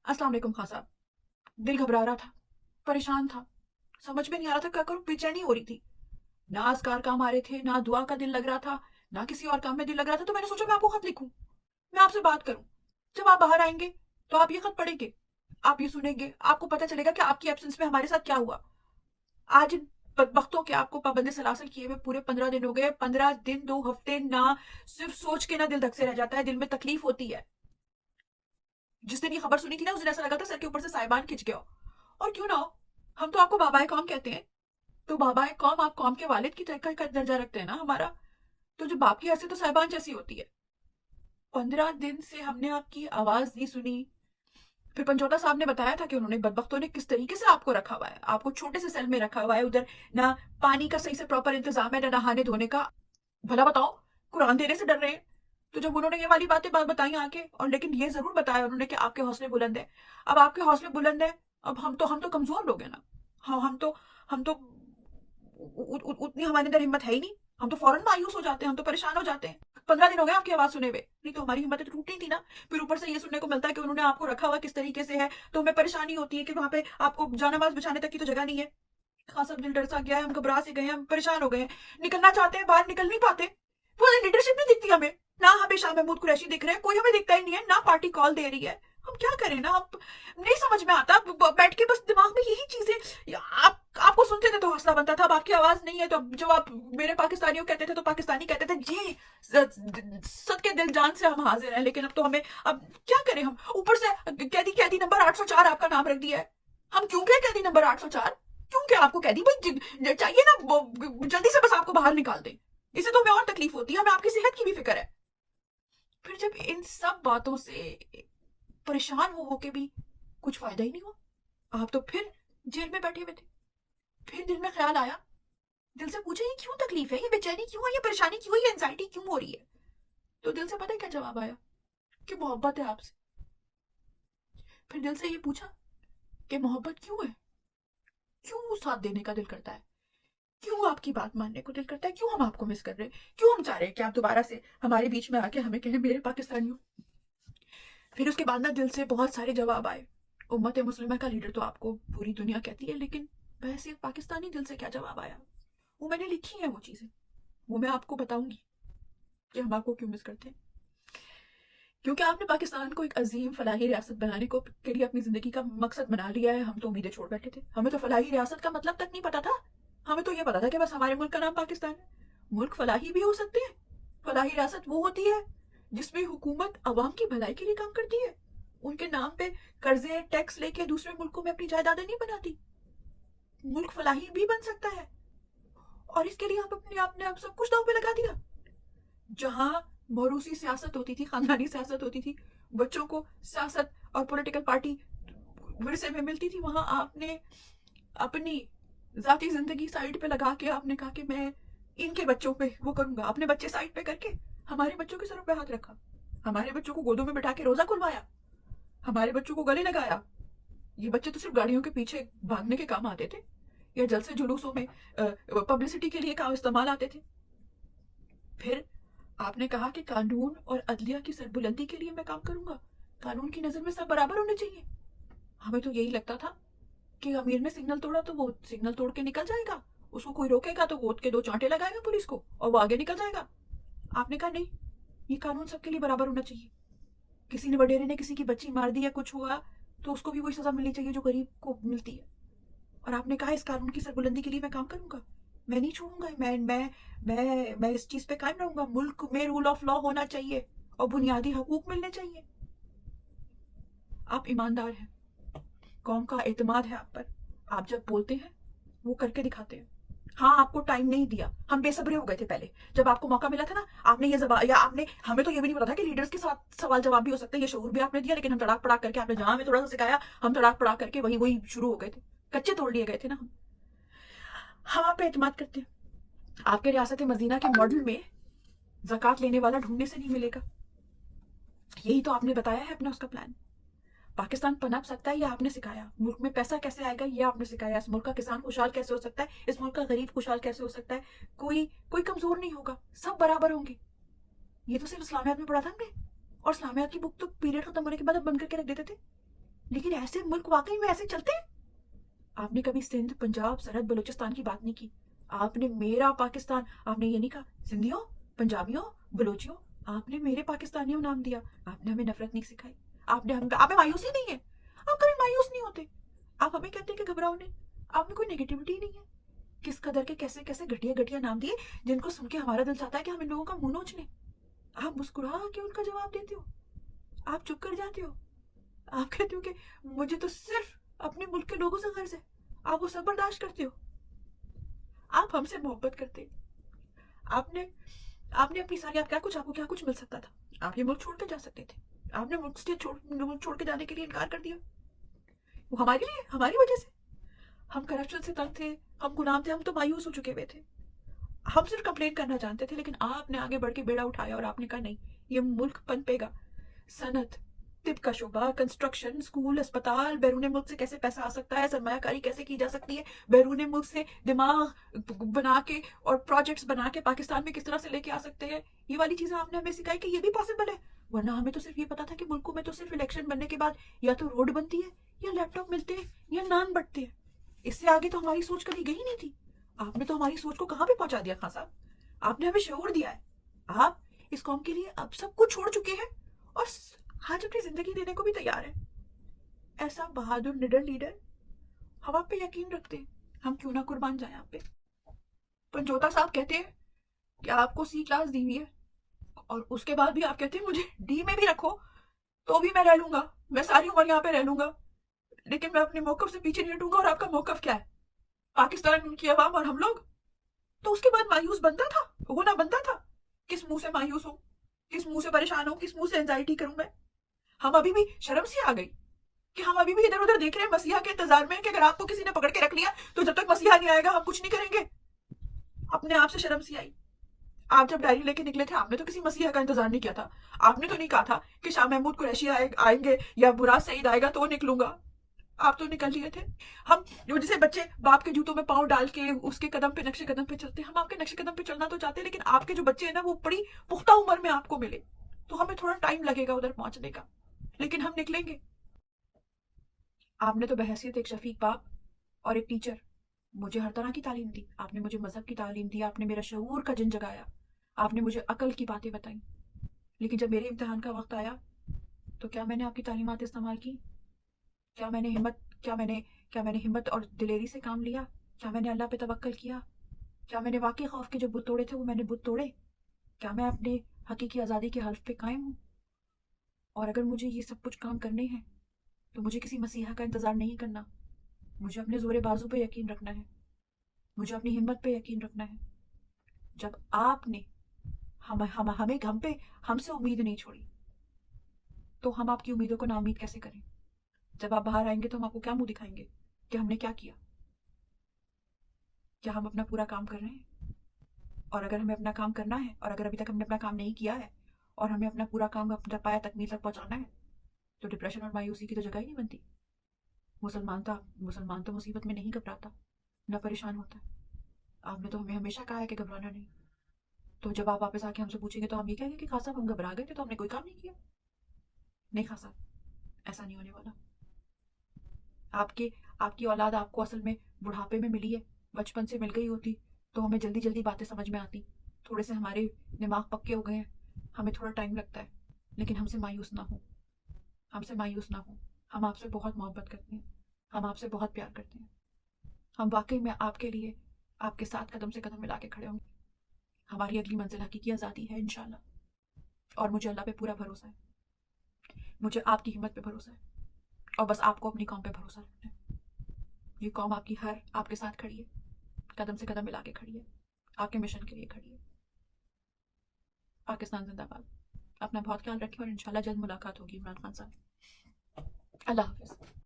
अस्सलाम वालेकुम खान साहब। दिल घबरा रहा था, परेशान था, समझ में नहीं आ रहा था क्या करूं, बेचैनी हो रही थी। ना अज़कार काम आ रहे थे, ना दुआ का दिल लग रहा था, ना किसी और काम में दिल लग रहा था। तो मैंने सोचा मैं आपको खत लिखूं, मैं आपसे बात करूं। जब आप बाहर आएंगे तो आप ये खत पढ़ेंगे, आप ये सुनेंगे, आपको पता चलेगा कि आपकी एब्सेंस में हमारे साथ क्या हुआ। आज इन बदबख्तों के आपको पाबंदी सलासल किए हुए पूरे 15 दिन हो गए। 15 दिन 2 हफ्ते ना, सिर्फ सोच के ना दिल धक से रह जाता है, दिल में तकलीफ होती है। जिस दिन ये खबर सुनी थी ना, उस दिन ऐसा लगा था सर के ऊपर से साइबान खिंच गया। और क्यों ना हो, हम तो आपको बाबाए कौम कहते हैं, तो बाबाए कौम आप कौम के वालिद की तरह का दर्जा रखते हैं ना हमारा। तो जो बाप की हैसियत तो साहिबान जैसी होती है। 15 दिन से हमने आपकी आवाज नहीं सुनी। फिर पंचोटा साहब ने बताया था कि उन्होंने बदबख्तों ने किस तरीके से आपको रखा हुआ है, आपको छोटे से सेल में रखा हुआ है। उधर ना पानी का सही से प्रॉपर इंतजाम है, ना नहाने धोने का। भला बताओ, कुरान देने से डर रहे हैं। तो जब उन्होंने ये वाली बातें बताई आके, और लेकिन ये जरूर बताया उन्होंने कि आपके हौसले बुलंद है। अब आपके हौसले बुलंद है, अब हम तो कमजोर लोग हैं ना। हाँ, हम तो उतनी हमारे अंदर हिम्मत है ही नहीं। हम तो फौरन मायूस हो जाते हैं, हम तो परेशान हो जाते हैं। 15 दिन हो गए आपकी आवाज सुने हुए, नहीं तो हमारी हिम्मत तो टूटनी थी ना। फिर ऊपर से ये सुनने को मिलता है कि उन्होंने आपको रखा हुआ किस तरीके से है, तो हमें परेशानी होती है कि वहां पे आपको जानमाज बिछाने तक की तो जगह नहीं है। खासा दिल डर सा गया है, हम घबरा से गए हैं, हम परेशान हो गए हैं। निकलना चाहते हैं, बाहर निकल नहीं पाते। पूरी लीडरशिप नहीं दिखती हमें। ना हमें शाह महमूद कुरैशी दिख रहे हैं, कोई हमें दिखता ही नहीं है, ना पार्टी कॉल दे रही है। हम क्या करें ना, अब नहीं समझ में आता। बैठ के बस दिमाग में यही चीजें। आपको सुनते थे तो हौसला बनता था, अब आपकी आवाज नहीं है तो जब आप मेरे पाकिस्तानियों कहते थे तो पाकिस्तानी कहते थे जी, सद के दिल जान से हम हाजिर हैं। लेकिन अब तो हमें, अब क्या करें हम। ऊपर से कैदी कैदी नंबर 804 आपका नाम रख दिया है। हम क्यों क्या कैदी नंबर 804? क्यों क्या आपको कैदी भाई चाहिए ना, जल्दी से बस आपको बाहर निकाल दे। इससे तो हमें और तकलीफ होती है, हमें आपकी सेहत की भी फिक्र है। फिर जब इन सब बातों से परेशान हो के भी कुछ फायदा ही नहीं हुआ, आप तो फिर जेल में बैठे हुए थे। फिर दिल में ख्याल आया, दिल से पूछा ये क्यों तकलीफ है, ये बेचैनी क्यों है, ये परेशानी क्यों है, ये एंजाइटी क्यों हो रही है। तो दिल से पता है क्या जवाब आया, कि मोहब्बत है आपसे। फिर दिल से ये पूछा कि मोहब्बत क्यों है, क्यों साथ देने का दिल करता है, क्यों आपकी बात मानने को दिल करता है, क्यों हम आपको मिस कर रहे हैं, क्यों हम चाह रहे हैं कि आप दोबारा से हमारे बीच में आके हमें कहें मेरे पाकिस्तानियों। फिर उसके बाद ना दिल से बहुत सारे जवाब आए। उम्मत मुस्लिमा का लीडर तो आपको पूरी दुनिया कहती है, लेकिन बहसीत पाकिस्तानी दिल से क्या जवाब आया, वो मैंने लिखी है वो चीजें, वो मैं आपको बताऊंगी कि हम आपको क्यों मिस करते हैं। क्योंकि आपने पाकिस्तान को एक अजीम फलाही रियासत बनाने को के लिए अपनी जिंदगी का मकसद बना लिया है। हम तो उम्मीदें छोड़ बैठे थे, हमें तो फलाही रियासत का मतलब तक नहीं पता था। हमें तो ये पता था कि बस हमारे मुल्क का नाम पाकिस्तान है। मुल्क फलाही भी हो सकते हैं। फलाही रियासत वो होती है जिसमें हुकूमत अवाम की भलाई के लिए काम करती है, उनके नाम पे कर्जे टैक्स लेके दूसरे मुल्कों में अपनी जायदादें नहीं बनाती। मुल्क फलाही भी बन सकता है, और इसके लिए आप अपने आपने आप सब कुछ दाव पे लगा दिया। जहां मोरूसी सियासत होती थी, खानदानी सियासत होती थी, बच्चों को सियासत और पॉलिटिकल पार्टी विरसे में मिलती थी, वहां आपने अपनी जाती जिंदगी साइड पे लगा के आपने कहा कि मैं इनके बच्चों पे वो करूंगा। अपने बच्चे साइड पे करके हमारे बच्चों के सरों पे हाथ रखा, हमारे बच्चों को गोदों में बिठा के रोजा खुलवाया, हमारे बच्चों को गले लगाया। ये बच्चे तो सिर्फ गाड़ियों के पीछे भागने के काम आते थे, या जलसे जुलूसों में पब्लिसिटी के लिए काम इस्तेमाल आते थे। फिर आपने कहा कि कानून और अदलिया की सरबुलंदी के लिए मैं काम करूंगा, कानून की नजर में सब बराबर होने चाहिए। हमें तो यही लगता था कि अमीर ने सिग्नल तोड़ा तो वो सिग्नल तोड़ के निकल जाएगा, उसको कोई रोकेगा तो वो के दो चांटे लगाएगा पुलिस को और वो आगे निकल जाएगा। आपने कहा नहीं, ये कानून सबके लिए बराबर होना चाहिए। किसी ने वडेरे ने किसी की बच्ची मार दी या कुछ हुआ तो उसको भी वही सजा मिलनी चाहिए जो गरीब को मिलती है। और आपने कहा इस कानून की सरबुलंदी के लिए मैं काम करूंगा, मैं नहीं छोड़ूंगा, मैं इस चीज पे कायम रहूंगा। मुल्क में रूल ऑफ लॉ होना चाहिए और बुनियादी हकूक मिलने चाहिए। आप ईमानदार हैं, कौम का एतमाद है आप पर। आप जब बोलते हैं वो करके दिखाते हैं। हाँ, आपको टाइम नहीं दिया, हम बेसब्रे हो गए थे पहले। जब आपको मौका मिला था ना, आपने ये जवाब, या आपने, हमें तो ये भी नहीं पता था कि लीडर्स के साथ सवाल जवाब भी हो सकते हैं, ये शऊर भी आपने दिया। लेकिन हम तड़ाक पड़ाक करके, आपने जहां हमें थोड़ा सा सिखाया, हम तड़ाक पड़ाक करके वही वही शुरू हो गए थे। कच्चे तोड़ लिए गए थे ना हम आप पे एतमाद करते हैं। आपके रियासत मदीना के मॉडल में ज़कात लेने वाला ढूंढने से नहीं मिलेगा, यही तो आपने बताया है अपना उसका प्लान। पाकिस्तान पनप सकता है ये आपने सिखाया, मुल्क में पैसा कैसे आएगा ये आपने सिखाया, इस मुल्क का किसान खुशहाल कैसे हो सकता है, इस मुल्क का गरीब खुशहाल कैसे हो सकता है। कोई कोई कमजोर नहीं होगा, सब बराबर होंगे। ये तो सिर्फ इस्लामियात में पढ़ा था हमने, और इस्लामियात की बुक तो पीरियड खत्म होने के बाद अब बंद करके रख देते थे। لیکن ایسے ملک واقعی میں ایسے چلتے ہیں؟ آپ نے کبھی سندھ، پنجاب، سرحد، بلوچستان کی بات نہیں کی. آپ نے میرا پاکستان، آپ نے یہ نہیں کہا سندھیوں، پنجابیوں، بلوچیوں. آپ نے میرے پاکستانیوں نام دیا. آپ نے ہمیں نفرت نہیں سکھائی. آپ میں مایوسی نہیں ہے. آپ کبھی مایوس نہیں ہوتے. آپ ہمیں کہتے ہیں کہ گھبراؤ نہیں. آپ میں کوئی نیگیٹیوٹی نہیں ہے. کس قدر کے کیسے کیسے گھٹیا گھٹیا نام دیے جن کو سن کے ہمارا دل چاہتا ہے کہ ہم ان لوگوں کا منہ نوچ لیں. آپ مسکرا کے ان کا جواب دیتے ہو. آپ چپ کر جاتے ہو. آپ کہتے ہو کہ مجھے تو صرف اپنے ملک کے لوگوں سے غرض ہے. آپ وہ سب برداشت کرتے ہو. آپ ہم سے محبت کرتے. آپ نے اپنی ساری آپ کو کیا کچھ مل سکتا تھا. آپ یہ ملک چھوڑ کے جا سکتے تھے. آپ نے ملک چھوڑ کے جانے کے لیے انکار کر دیا. وہ ہمارے لیے، ہماری وجہ سے. ہم کرپشن سے تنگ تھے، ہم غلام تھے، ہم تو مایوس ہو چکے ہوئے تھے. ہم صرف کمپلین کرنا جانتے تھے، لیکن آپ نے آگے بڑھ کے بیڑا اٹھایا اور آپ نے کہا نہیں، یہ ملک پنپے گا. صنعت، طب کا شعبہ، کنسٹرکشن، اسکول، اسپتال، بیرون ملک سے کیسے پیسہ آ سکتا ہے، سرمایہ کاری کیسے کی جا سکتی ہے، بیرون ملک سے دماغ بنا کے اور پروجیکٹس بنا کے پاکستان میں کس طرح سے لے کے آ سکتے ہیں. یہ والی چیزیں آپ نے ہمیں سکھائی کہ یہ بھی پاسبل ہے. ورنہ ہمیں تو صرف یہ پتا تھا کہ ملکوں میں تو صرف الیکشن بننے کے بعد یا تو روڈ بنتی ہے، یا لیپ ٹاپ ملتے ہیں، یا نان بٹتے ہیں. اس سے آگے تو ہماری سوچ کبھی گئی نہیں تھی. آپ نے تو ہماری سوچ کو کہاں پہ پہنچا دیا خان صاحب. آپ نے ہمیں شعور دیا ہے. آپ اس قوم کے لیے اب سب کچھ چھوڑ چکے ہیں اور آج اپنی زندگی دینے کو بھی تیار ہے. ایسا بہادر نڈر لیڈر. ہم آپ پہ یقین رکھتے ہیں. ہم کیوں نہ قربان جائیں آپ پہ. پنجوتا صاحب کہتے ہیں کہ آپ کو سی کلاس دی ہوئی ہے اور اس کے بعد بھی آپ کہتے ہیں مجھے ڈی میں بھی رکھو تو بھی میں رہ لوں گا، میں ساری عمر یہاں پہ رہ لوں گا، لیکن میں اپنے موقف سے پیچھے نہیں ہٹوں گا. اور آپ کا موقف کیا ہے؟ پاکستان کی عوام اور ہم لوگ. تو اس کے بعد مایوس بنتا تھا، ہونا بنتا تھا. کس منہ سے مایوس ہوں، کس منہ سے پریشان ہوں، کس منہ سے اینزائٹی کروں میں. ہم ابھی بھی شرم سی آ گئی کہ ہم ابھی بھی ادھر ادھر دیکھ رہے ہیں مسیحا کے انتظار میں کہ اگر آپ کو کسی نے پکڑ کے رکھ لیا تو جب تک مسیحا نہیں آئے گا ہم کچھ نہیں کریں گے. اپنے آپ سے شرم سی آئی. آپ جب ڈائری لے کے نکلے تھے آپ نے تو کسی مسیحا کا انتظار نہیں کیا تھا. آپ نے تو نہیں کہا تھا کہ شاہ محمود قریشی آئیں گے یا برا سعید آئے گا تو نکلوں گا. آپ تو نکل لیے تھے. ہم جیسے بچے باپ کے جوتوں میں پاؤں ڈال کے اس کے قدم پہ نقش قدم پہ چلتے، ہم آپ کے نقش قدم پہ چلنا تو چاہتے ہیں، لیکن آپ کے جو بچے ہیں نا وہ بڑی پختہ عمر میں آپ کو ملے تو ہمیں تھوڑا ٹائم لگے گا ادھر پہنچنے کا، لیکن ہم نکلیں گے. آپ نے تو بحیثیت ایک شفیق باپ اور ایک ٹیچر مجھے ہر طرح کی تعلیم دی. آپ نے مجھے مذہب کی تعلیم دی، آپ نے میرا شعور کا جن جگایا، آپ نے مجھے عقل کی باتیں بتائیں. لیکن جب میرے امتحان کا وقت آیا تو کیا میں نے آپ کی تعلیمات استعمال کی؟ کیا میں نے ہمت اور دلیری سے کام لیا؟ کیا میں نے اللہ پہ توکل کیا؟ کیا میں نے واقعی خوف کے جو بت توڑے تھے وہ میں نے بت توڑے؟ کیا میں اپنے حقیقی آزادی کے حلف پہ قائم ہوں؟ اور اگر مجھے یہ سب کچھ کام کرنے ہیں تو مجھے کسی مسیحا کا انتظار نہیں کرنا. مجھے اپنے زور بازو پہ یقین رکھنا ہے. مجھے اپنی ہمت پہ یقین رکھنا ہے. جب آپ نے ہم سے امید نہیں چھوڑی تو ہم آپ کی امیدوں کو نا امید کیسے کریں؟ جب آپ باہر آئیں گے تو ہم آپ کو کیا منہ دکھائیں گے کہ ہم نے کیا کیا؟ کیا ہم اپنا پورا کام کر رہے ہیں؟ اور اگر ہمیں اپنا کام کرنا ہے اور اگر ابھی تک ہم نے اپنا کام نہیں کیا ہے اور ہمیں اپنا پورا کام اپنا پایا تکمیل تک پہنچانا ہے تو ڈپریشن اور مایوسی کی تو جگہ ہی نہیں بنتی. مسلمان تو مصیبت میں نہیں گھبراتا، نہ پریشان ہوتا. آپ نے تو ہمیں ہمیشہ کہا ہے کہ گھبرانا نہیں. تو جب آپ واپس آ کے ہم سے پوچھیں گے تو ہم یہ کہیں گے کہ خان صاحب ہم گھبرا گئے تھے تو ہم نے کوئی کام نہیں کیا. نہیں خان صاحب، ایسا نہیں ہونے والا. آپ کی اولاد آپ کو اصل میں بڑھاپے میں ملی ہے. بچپن سے مل گئی ہوتی تو ہمیں جلدی جلدی باتیں سمجھ میں آتی. تھوڑے سے ہمارے دماغ پکے ہو گئے ہیں، ہمیں تھوڑا ٹائم لگتا ہے. لیکن ہم سے مایوس نہ ہو، ہم سے مایوس نہ ہو. ہم آپ سے بہت محبت کرتے ہیں، ہم آپ سے بہت پیار کرتے ہیں. ہم واقعی میں آپ کے لیے آپ کے ساتھ قدم سے قدم ملا کے کھڑے ہوں گے. ہماری اگلی منزل حقیقی آزادی ہے انشاءاللہ. اور مجھے اللہ پہ پورا بھروسہ ہے. مجھے آپ کی ہمت پہ بھروسہ ہے. اور بس آپ کو اپنی قوم پہ بھروسہ رکھنا ہے. یہ قوم آپ کے ساتھ کھڑی ہے، قدم سے قدم ملا کے کھڑی ہے، آپ کے مشن کے لیے کھڑی ہے. پاکستان زندہ باد. اپنا بہت خیال رکھیں اور انشاءاللہ جلد ملاقات ہوگی عمران خان صاحب. اللہ حافظ.